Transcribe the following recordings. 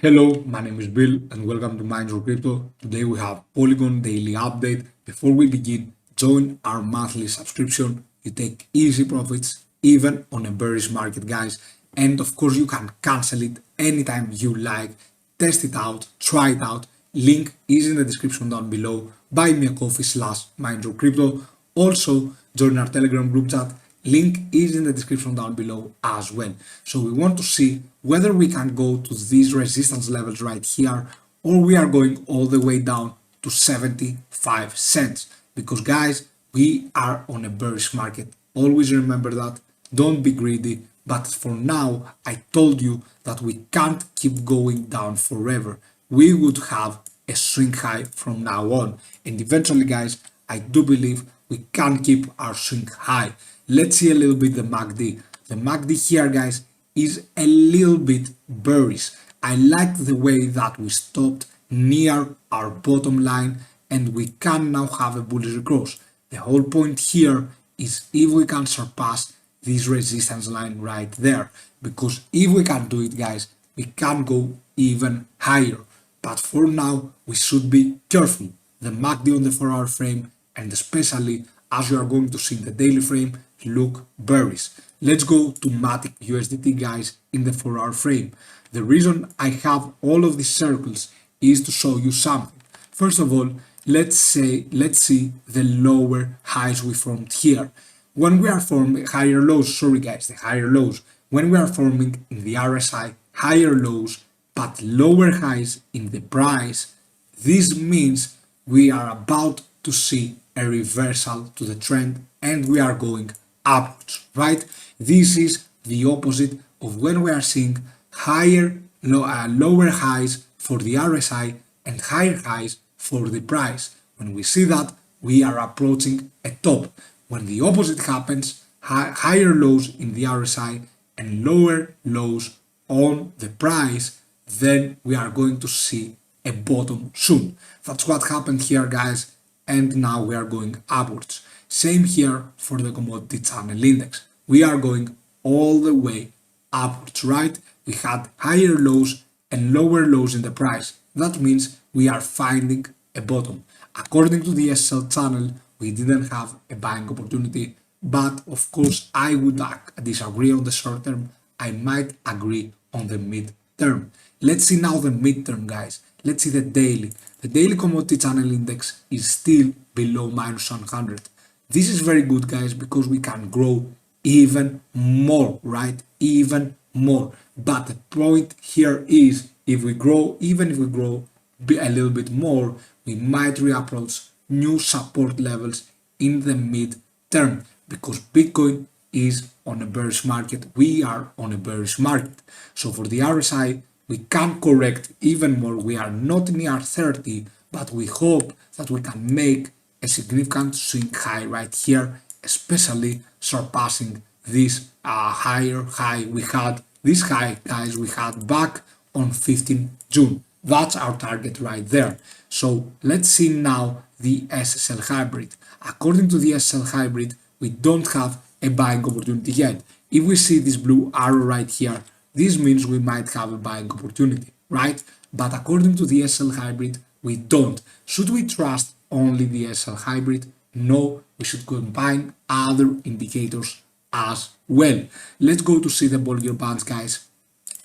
Hello, my name is Bill and welcome to Minds for Crypto. Today we have Polygon daily update. Before we begin, join our monthly subscription. You take easy profits even on a bearish market, guys. And of course, you can cancel it anytime you like. Test it out, try it out. Link is in the description down below. Buy me a coffee / Minds for Crypto. Also, join our Telegram group chat. Link is in the description down below as well. So we want to see whether we can go to these resistance levels right here or we are going all the way down to 75 cents. Because guys, we are on a bearish market. Always remember that. Don't be greedy. But for now, I told you that we can't keep going down forever. We would have a swing high from now on. And eventually, guys, I do believe we can keep our swing high. Let's see a little bit the MACD. The MACD here, guys, is a little bit bearish. I like the way that we stopped near our bottom line and we can now have a bullish cross. The whole point here is if we can surpass this resistance line right there. Because if we can do it, guys, we can go even higher. But for now, we should be careful. The MACD on the 4-hour frame and especially as you are going to see in the daily frame look bearish. Let's go to Matic USDT, guys, in the 4-hour frame. The reason I have all of these circles is to show you something. First of all, let's see the lower highs we formed here. When we are forming higher lows, the higher lows, when we are forming in the RSI higher lows but lower highs in the price, this means we are about to see a reversal to the trend and we are going upwards, right? This is the opposite of when we are seeing lower highs for the RSI and higher highs for the price. When we see that, we are approaching a top. When the opposite happens, higher lows in the RSI and lower lows on the price, then we are going to see a bottom soon. That's what happened here, guys, and now we are going upwards. Same here for the commodity channel index. We are going all the way upwards, right? We had higher lows and lower lows in the price. That means we are finding a bottom. According to the SL channel, we didn't have a buying opportunity, but of course I would disagree on the short term. I might agree on the mid term. Let's see now the midterm, guys. Let's see the daily. The daily commodity channel index is still below minus 100. This is very good, guys, because we can grow even more, right? Even more. But the point here is even if we grow a little bit more, we might reapproach new support levels in the mid term because Bitcoin is on a bearish market. We are on a bearish market. So for the RSI, we can correct even more. We are not near 30, but we hope that we can make a significant swing high right here, especially surpassing this higher high we had. This high, guys, we had back on 15 June. That's our target right there. So let's see now the SSL hybrid. According to the SSL hybrid, we don't have a buying opportunity yet. If we see this blue arrow right here, this means we might have a buying opportunity, right? But according to the SL hybrid, we don't. Should we trust only the SL hybrid? No, we should combine other indicators as well. Let's go to see the Bollinger Bands, guys.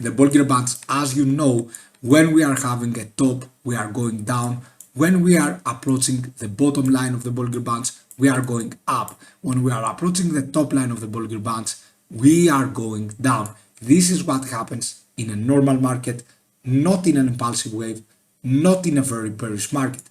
The Bollinger Bands, as you know, when we are having a top, we are going down. When we are approaching the bottom line of the Bollinger Bands, we are going up. When we are approaching the top line of the Bollinger Bands, we are going down. This is what happens in a normal market, not in an impulsive wave, not in a very bearish market.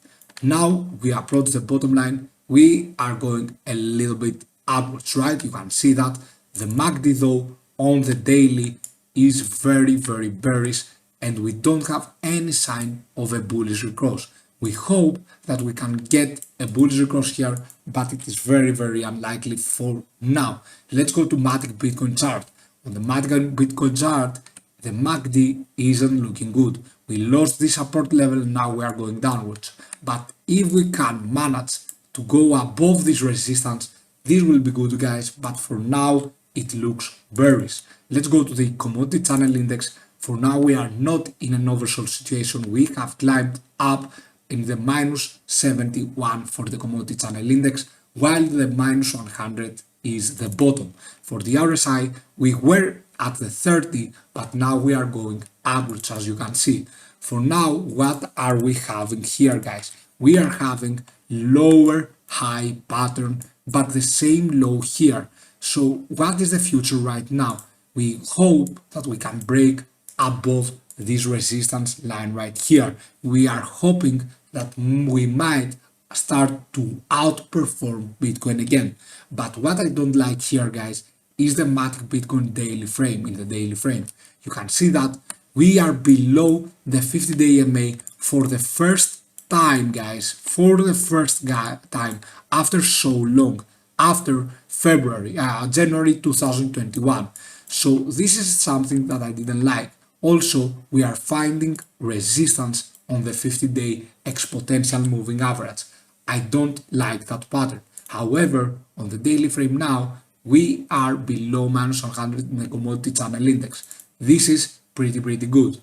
Now we approach the bottom line, we are going a little bit upwards, right? You can see that. The MACD though on the daily is very, very bearish and we don't have any sign of a bullish recross. We hope that we can get a bullish recross here, but it is very, very unlikely for now. Let's go to Matic Bitcoin chart. On the Matic Bitcoin chart, the MACD isn't looking good. We lost this support level, now we are going downwards. But if we can manage to go above this resistance, this will be good, guys. But for now, it looks bearish. Let's go to the commodity channel index. For now, we are not in an oversold situation. We have climbed up in the minus 71 for the commodity channel index, while the minus 100 is the bottom. For the RSI, we were at the 30, but now we are going upwards, as you can see. For now, what are we having here, guys? We are having lower high pattern, but the same low here. So what is the future right now? We hope that we can break above this resistance line right here. We are hoping that we might start to outperform Bitcoin again. But what I don't like here, guys, is the Matic Bitcoin daily frame. In the daily frame, you can see that we are below the 50-day EMA for the first time, guys, for the first time after so long, after January 2021. So this is something that I didn't like. Also, we are finding resistance on the 50-day exponential moving average. I don't like that pattern. However, on the daily frame now, we are below minus 100 in the commodity channel index. This is pretty good.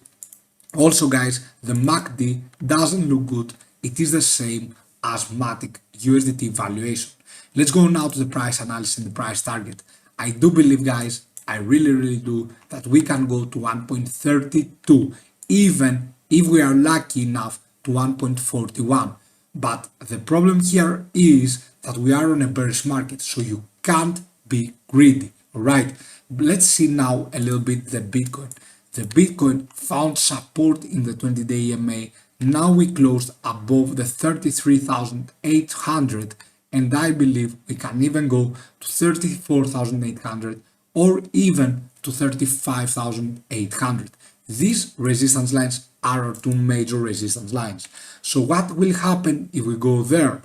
Also, guys, the MACD doesn't look good. It is the same as Matic USDT valuation. Let's go now to the price analysis and the price target. I do believe, guys, I really do, that we can go to 1.32, even if we are lucky enough to 1.41. But the problem here is that we are on a bearish market, so you can't be greedy, alright? Let's see now a little bit the Bitcoin. The Bitcoin found support in the 20-day EMA. Now we closed above the 33,800, and I believe we can even go to 34,800 or even to 35,800. These resistance lines are our two major resistance lines. So what will happen if we go there?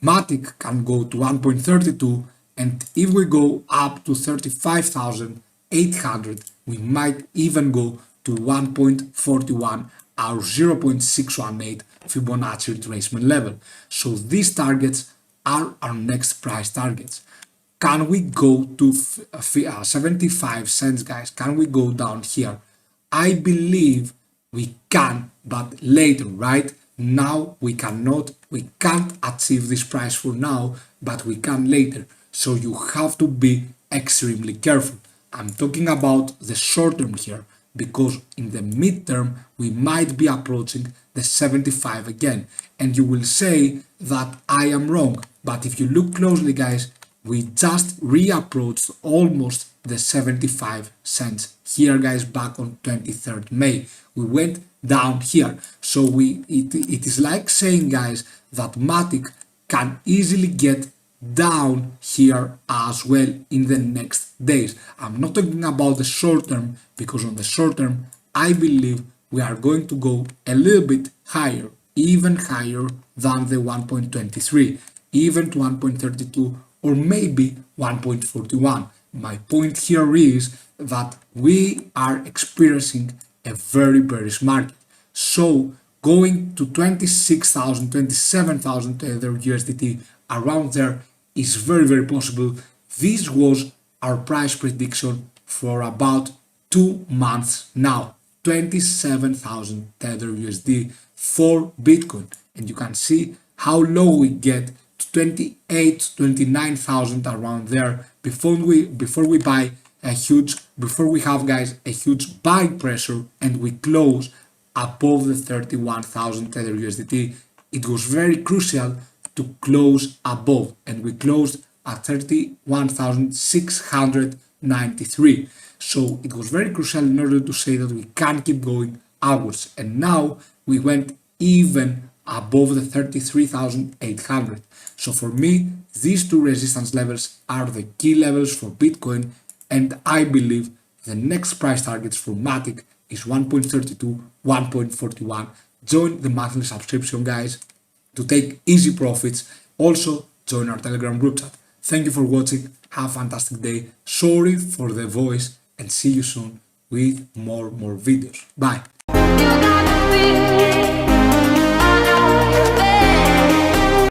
Matic can go to 1.32, and if we go up to 35,800, we might even go to 1.41, our 0.618 Fibonacci retracement level. So these targets are our next price targets. Can we go to 75 cents, guys? Can we go down here? I believe we can, but later, right? Now we cannot, we can't achieve this price for now, but we can later. So you have to be extremely careful. I'm talking about the short term here, because in the midterm we might be approaching the 75 again, and you will say that I am wrong, but if you look closely, guys, we just reapproached almost the 75 cents here, guys, back on 23rd May. We went down here, so it is like saying, guys, that Matic can easily get down here as well in the next days. I'm not talking about the short term, because on the short term I believe we are going to go a little bit higher, even higher than the 1.23, even to 1.32 or maybe 1.41. My point here is that we are experiencing a very bearish market. So going to 26,000, 27,000 Tether USDT around there is very possible. This was our price prediction for about 2 months now. 27,000 Tether USD for Bitcoin, and you can see how low we get to 28, 29,000 around there before we buy a huge, before we have, guys, a huge buying pressure, and we close above the 31,000 Tether USDT. It was very crucial to close above, and we closed at 31,693. So it was very crucial in order to say that we can keep going upwards, and now we went even above the 33,800. So for me, these two resistance levels are the key levels for Bitcoin, and I believe the next price targets for Matic is 1.32, 1.41. Join the monthly subscription, guys, to take easy profits. Also, join our Telegram group chat. Thank you for watching. Have a fantastic day. Sorry for the voice, and see you soon with more videos. Bye.